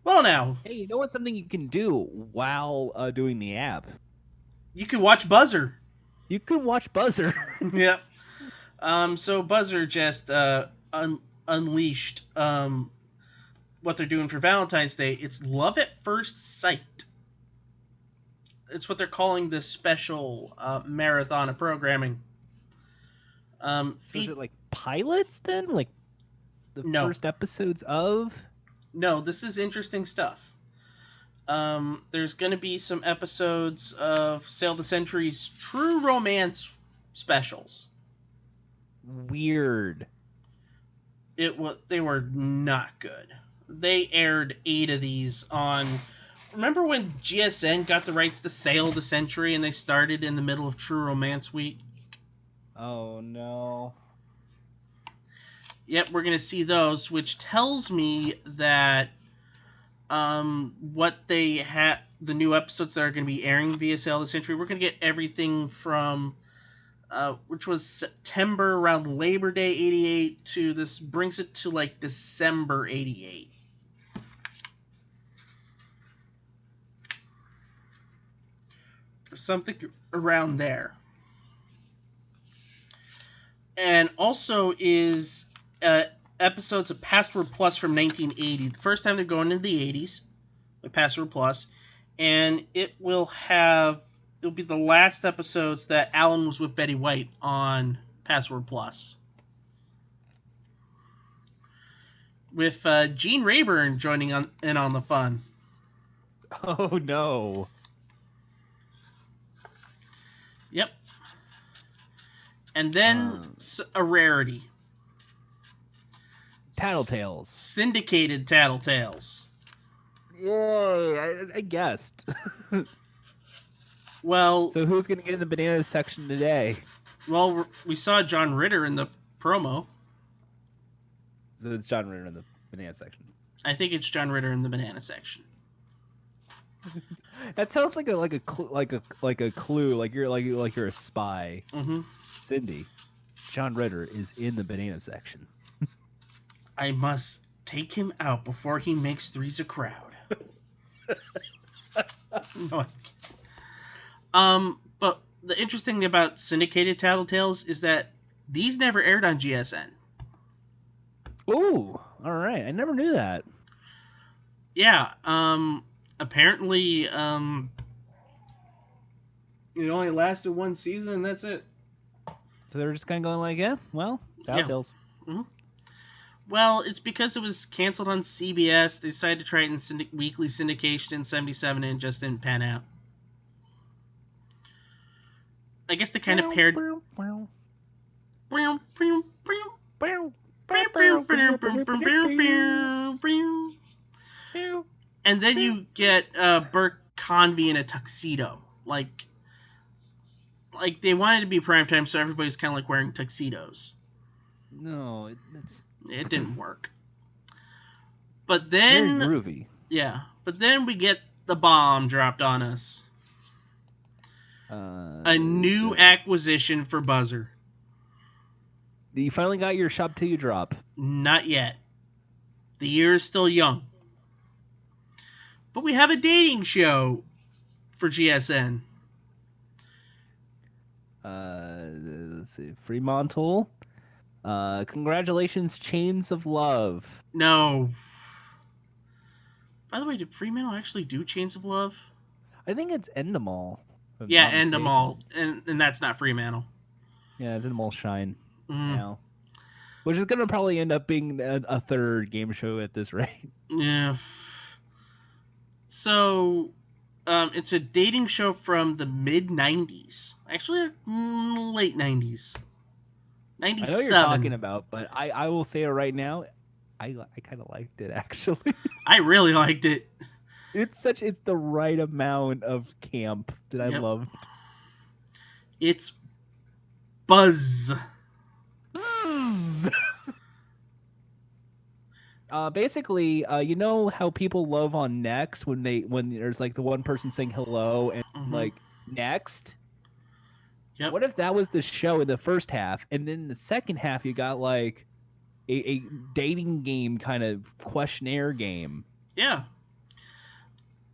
Well, now Hey, you know what's something you can do while doing the app? you can watch Buzzr. You can watch Buzzr. Yep. So Buzzr just unleashed what they're doing for Valentine's Day. It's love at first sight. It's what they're calling this special marathon of programming. So is it like pilots then? Like the first episodes of? No, this is interesting stuff. There's going to be some episodes of Sail the Century's True Romance specials. Weird. They were not good. They aired 8 of these on... Remember when GSN got the rights to Sail the Century and they started in the middle of True Romance Week? Oh, no. Yep, we're going to see those, which tells me that what they have, the new episodes that are going to be airing via Sail the Century, we're going to get everything from, which was September around Labor Day 88 to this brings it to like December 88. Or something around there. And also is episodes of Password Plus from 1980. The first time they're going into the 80s with Password Plus, and it'll be the last episodes that Alan was with Betty White on Password Plus, with Gene Rayburn joining in on the fun. Oh no! Yep. And then a rarity. Tattletales. Syndicated Tattletales. Yay, I guessed. Well... So who's going to get in the banana section today? Well, we saw John Ritter in the promo. So it's John Ritter in the banana section. I think it's John Ritter in the banana section. That sounds like a clue, like you're a spy. Mm-hmm. Cyndi, John Ritter is in the banana section. I must take him out before he makes threes a crowd. No, but the interesting thing about Syndicated Tattletales is that these never aired on GSN. Ooh, all right. I never knew that. Yeah, apparently, it only lasted one season, and that's it. So they were just kind of going like, yeah, well, Tattletales. Yeah. Mm-hmm. Well, it's because it was canceled on CBS. They decided to try it in weekly syndication in 77 and it just didn't pan out. I guess they kind of paired... And then you get Bert Convy in a tuxedo. Like they wanted to be primetime, so everybody's kind of like wearing tuxedos. No, it didn't work. But then... Very groovy. Yeah, but then we get the bomb dropped on us. A new acquisition for Buzzr. You finally got your shop till you drop. Not yet. The year is still young. But we have a dating show for GSN. Let's see. Fremantle. Congratulations, Chains of Love. No. By the way, did Fremantle actually do Chains of Love? I think it's Endemol. Yeah, Endemol. And that's not Fremantle. Yeah, it's Endemol Shine now. Which is going to probably end up being a third game show at this rate. Yeah. So, it's a dating show from the mid-90s. Actually, late 90s. 97. I know what you're talking about, but I will say it right now. I kind of liked it, actually. I really liked it. It's the right amount of camp that I loved. It's Bzzz. Bzzz. Basically, you know how people love on Next when there's like the one person saying hello and like next. Yep. What if that was the show in the first half, and then in the second half you got like a dating game kind of questionnaire game. Yeah.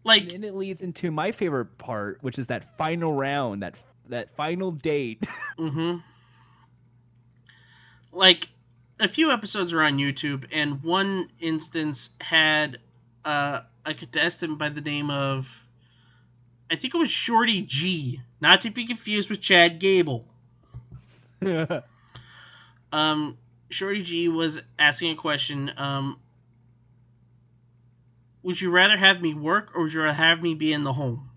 Like, and it leads into my favorite part, which is that final round, that final date. mm-hmm. Like, a few episodes are on YouTube, and one instance had a contestant by the name of, I think it was Shorty G, not to be confused with Chad Gable. Shorty G was asking a question. Would you rather have me work, or would you rather have me be in the home?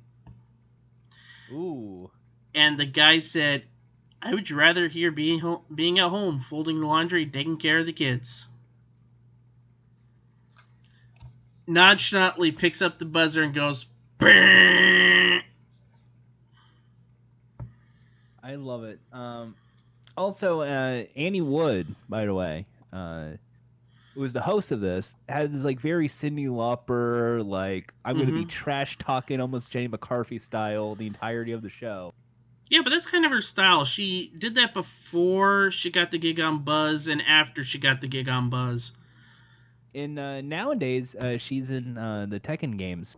Ooh. And the guy said, I would rather here being at home, folding the laundry, taking care of the kids. Nonchalantly picks up the buzzer and goes, Brrr! I love it. Also, Annie Wood, by the way, who was the host of this, had this like very Cyndi Lauper, like I'm going to be trash talking, almost Jenny McCarthy style, the entirety of the show. Yeah, but that's kind of her style. She did that before she got the gig on Buzz and after she got the gig on Buzz. And nowadays, she's in the Tekken games.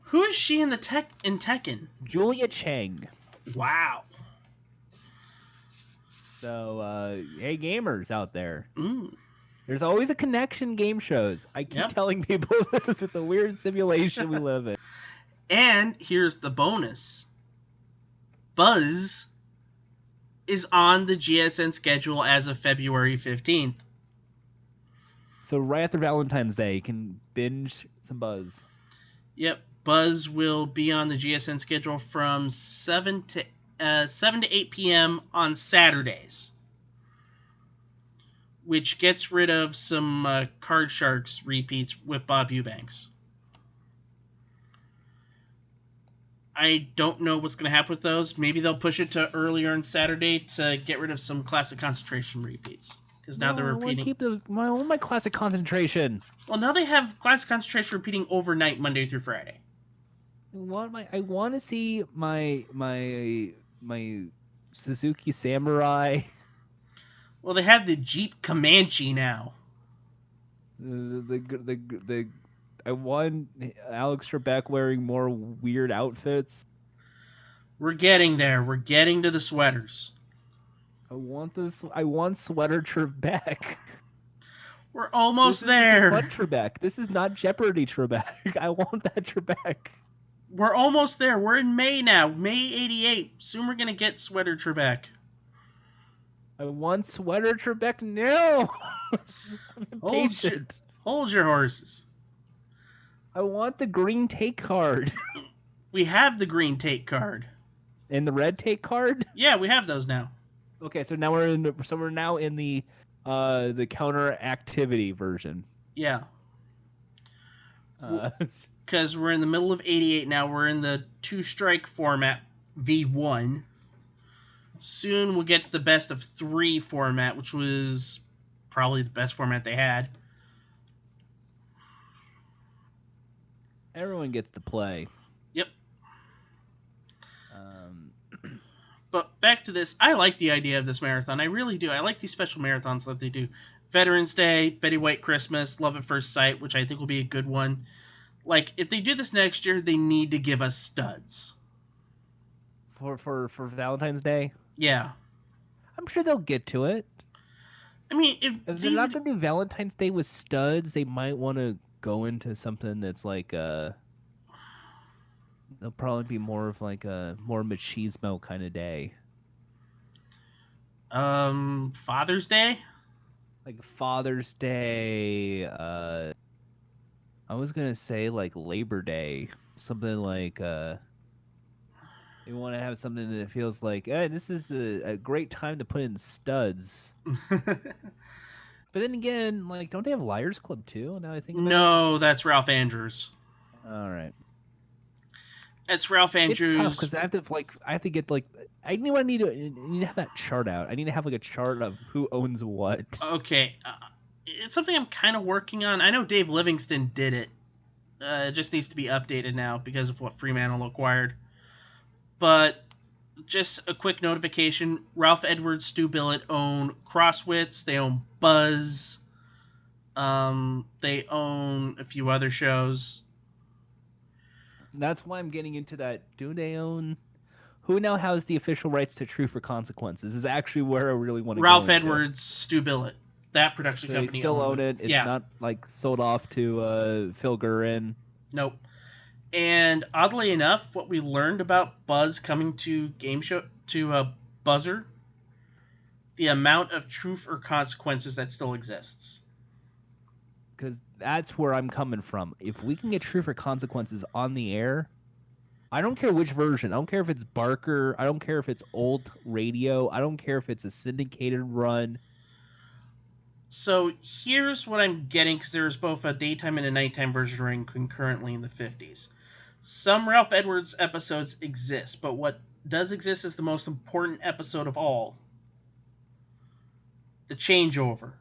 Who is she in Tekken? Julia Cheng. Wow. So, hey, gamers out there. Mm. There's always a connection game shows. I keep telling people this. It's a weird simulation we live in. And here's the bonus. Buzz is on the GSN schedule as of February 15th. So right after Valentine's Day, you can binge some Buzz. Yep. Buzz will be on the GSN schedule from 7 to 8 p.m. on Saturdays, which gets rid of some Card Sharks repeats with Bob Eubanks. I don't know what's going to happen with those. Maybe they'll push it to earlier on Saturday to get rid of some Classic Concentration repeats. Because now they're repeating. I want to keep my Classic Concentration. Well, now they have Classic Concentration repeating overnight, Monday through Friday. I want to see my Suzuki Samurai. Well, they have the Jeep Comanche now. I want Alex Trebek wearing more weird outfits. We're getting there. We're getting to the sweaters. I want sweater Trebek. We're almost there. Fun Trebek. This is not Jeopardy Trebek. I want that Trebek. We're almost there. We're in May now. May 88. Soon we're going to get sweater Trebek. I want sweater Trebek now. I'm impatient. Hold your horses. I want the green take card. We have the green take card. And the red take card? Yeah, we have those now. Okay, so now we're now in the counter activity version. Yeah. Because we're in the middle of 88 now. We're in the 2-strike format, V1. Soon we'll get to the best of 3 format, which was probably the best format they had. Everyone gets to play. Yep. But back to this. I like the idea of this marathon. I really do. I like these special marathons that they do. Veterans Day, Betty White Christmas, Love at First Sight, which I think will be a good one. Like, if they do this next year, they need to give us studs. For Valentine's Day? Yeah. I'm sure they'll get to it. I mean, if they're not going to do Valentine's Day with studs, they might want to go into something that's like they'll probably be more of like a more machismo kind of day. Father's Day? Like Father's Day, I was gonna say like Labor Day. Something like you want to have something that feels like, hey, this is a great time to put in studs. But then again, like, don't they have Liars Club too? Now I think. No, that's Ralph Andrews. All right. It's Ralph Andrews. It's tough because I have to get like I need to have that chart out. I need to have like a chart of who owns what. Okay, it's something I'm kind of working on. I know Dave Livingston did it. It just needs to be updated now because of what Fremantle acquired. But just a quick notification. Ralph Edwards, Stu Billett own Crosswits. They own Buzz. They own a few other shows. That's why I'm getting into that. Do they own? Who now has the official rights to True for Consequences? Is actually where I really want to go Ralph into. Edwards, Stu Billett. That production So company they still owns own it. It's yeah. not like sold off to Phil Gurin. Nope. And oddly enough, what we learned about Buzz coming to Buzzr, the amount of truth or consequences that still exists. Because that's where I'm coming from. If we can get Truth or Consequences on the air, I don't care which version. I don't care if it's Barker. I don't care if it's old radio. I don't care if it's a syndicated run. So here's what I'm getting, because there's both a daytime and a nighttime version running concurrently in the 50s. Some Ralph Edwards episodes exist, but what does exist is the most important episode of all. The changeover.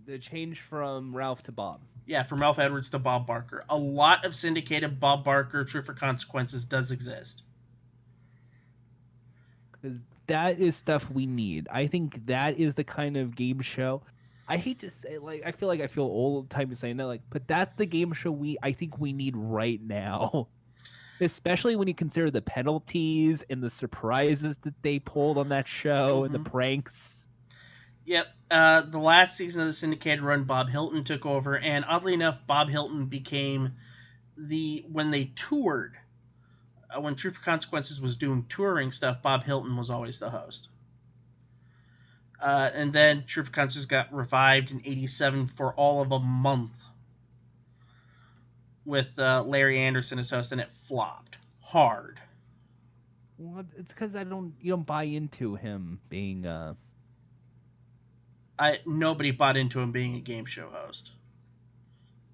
The change from Ralph to Bob. Yeah, from Ralph Edwards to Bob Barker. A lot of syndicated Bob Barker Truth for Consequences does exist. Because that is stuff we need. I think that is the kind of game show. I hate to say, like, I feel old time saying that, like, but that's the game show I think we need right now. Especially when you consider the penalties and the surprises that they pulled on that show and the pranks. Yep. The last season of the syndicated run, Bob Hilton took over, and oddly enough, Bob Hilton became when they toured, when Truth for Consequences was doing touring stuff, Bob Hilton was always the host. And then Truth for Consequences got revived in '87 for all of a month with Larry Anderson as host, and it flopped hard. Well, it's because you don't buy into him being nobody bought into him being a game show host.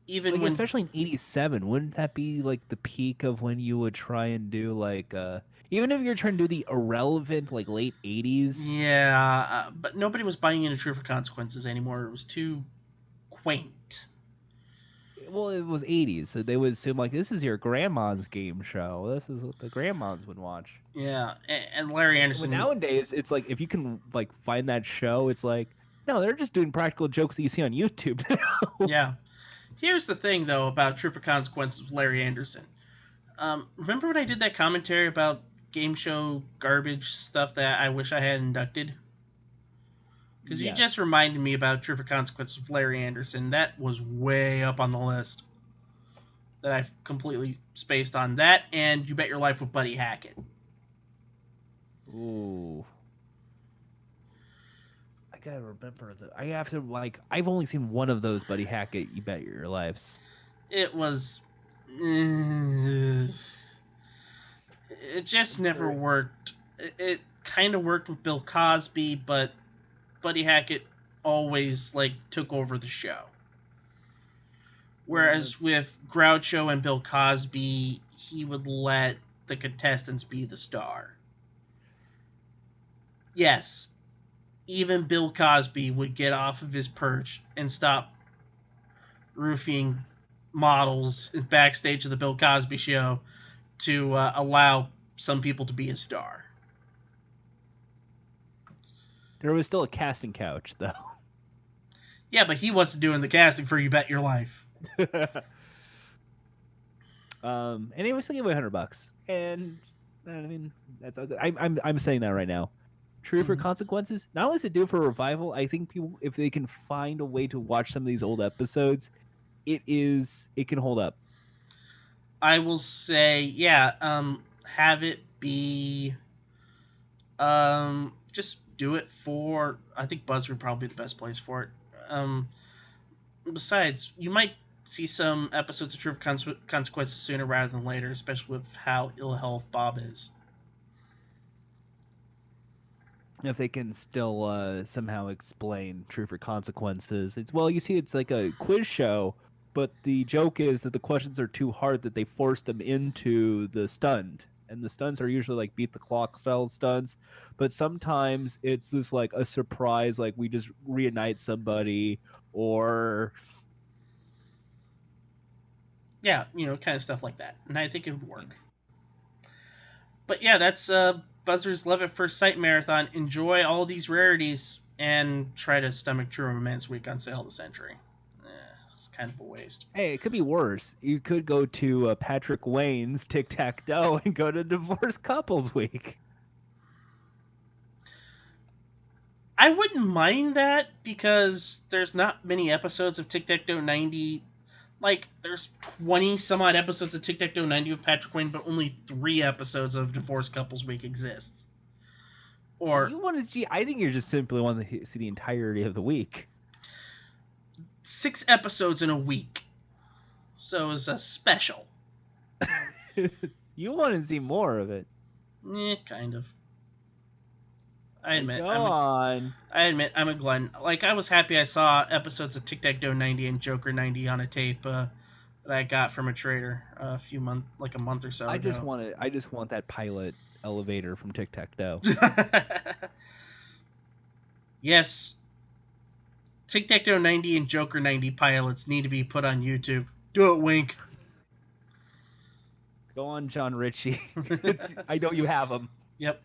Even when, especially in '87, wouldn't that be like the peak of when you would try and do like even if you're trying to do the irrelevant like late '80s? Yeah, but nobody was buying into Truth for Consequences anymore. It was too quaint. Well, it was '80s, so they would assume like this is your grandma's game show. This is what the grandmas would watch. Yeah, and Larry Anderson. But nowadays, it's like if you can like find that show, it's like no, they're just doing practical jokes that you see on YouTube. Yeah. Here's the thing, though, about Truth for Consequences with Larry Anderson. Remember when I did that commentary about game show garbage stuff that I wish I had inducted? Because you just reminded me about Truth for Consequences with Larry Anderson. That was way up on the list that I've completely spaced on. That and You Bet Your Life with Buddy Hackett. Ooh. I gotta remember that. I have to like. I've only seen one of those Buddy Hackett. You Bet Your Lives. It was. It just never worked. It kind of worked with Bill Cosby, but Buddy Hackett always like took over the show. Whereas with Groucho and Bill Cosby, he would let the contestants be the star. Yes. Even Bill Cosby would get off of his perch and stop roofing models backstage of the Bill Cosby show to allow some people to be a star. There was still a casting couch, though. Yeah, but he wasn't doing the casting for You Bet Your Life. And he was thinking about $100, and I mean that's all good. I'm saying that right now. True for Consequences. Not only does it do it for a revival, I think people, if they can find a way to watch some of these old episodes, it can hold up. I will say, yeah, have it be, just do it for. I think Buzzr would probably be the best place for it. Besides, you might see some episodes of True for Consequences sooner rather than later, especially with how ill health Bob is. If they can still somehow explain True for Consequences, it's like a quiz show, but the joke is that the questions are too hard that they force them into the stunt, and the stunts are usually like beat the clock style stunts, but sometimes it's just like a surprise, like we just reunite somebody or yeah, kind of stuff like that, and I think it would work. But yeah, that's Buzzr's Love at First Sight marathon, enjoy all these rarities, and try to stomach True Romance Week on Sale of the Century. It's kind of a waste. Hey, it could be worse. You could go to Patrick Wayne's Tic-Tac-Toe and go to Divorced Couples Week. I wouldn't mind that because there's not many episodes of Tic-Tac-Toe 90. Like, there's 20 some odd episodes of Tic-Tac-Toe 90 with Patrick Wayne, but only 3 episodes of Divorced Couples Week exists. Or so you want to see? I think you just simply want to see the entirety of the week. 6 episodes in a week. So it's a special. You want to see more of it. Kind of. I admit I'm a glutton. Like, I was happy I saw episodes of Tic-Tac-Toe 90 and Joker 90 on a tape that I got from a trader a month or so ago. I just want that pilot elevator from Tic-Tac-Toe. Yes. Tic-Tac-Toe 90 and Joker 90 pilots need to be put on YouTube. Do it, Wink. Go on, John Ritchie. I know you have them. Yep.